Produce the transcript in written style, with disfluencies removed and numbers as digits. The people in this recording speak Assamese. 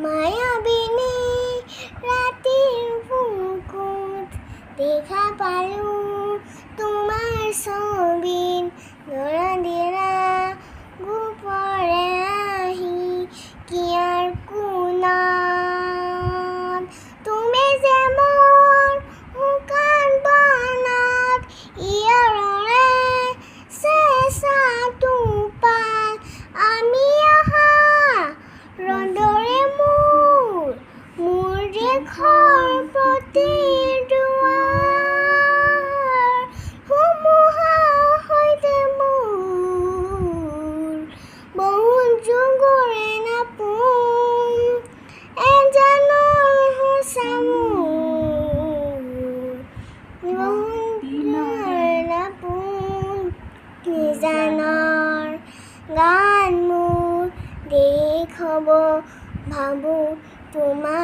মায়াবিনী ৰাতিৰ বুকুত দেখা পালোঁ তোমাৰ ছবি দৰা গোপৰে আহি কিয়াৰ কোণত তুমি যে মোৰ শুকান বনত ইয়াৰৰে চেঁচা টোপাল আমি অহা ৰ'দৰে মোৰ দেশৰ প্ৰতি দুৱাৰ ধুমুহাৰ সৈতে মোৰ বহুত যুগৰে নাপোন এজানৰ সঁচা মোৰ বহুত যুগৰে নাপোন নিজানৰ গান মোৰ দেশ হ'ব ভাবোঁ তোমাৰ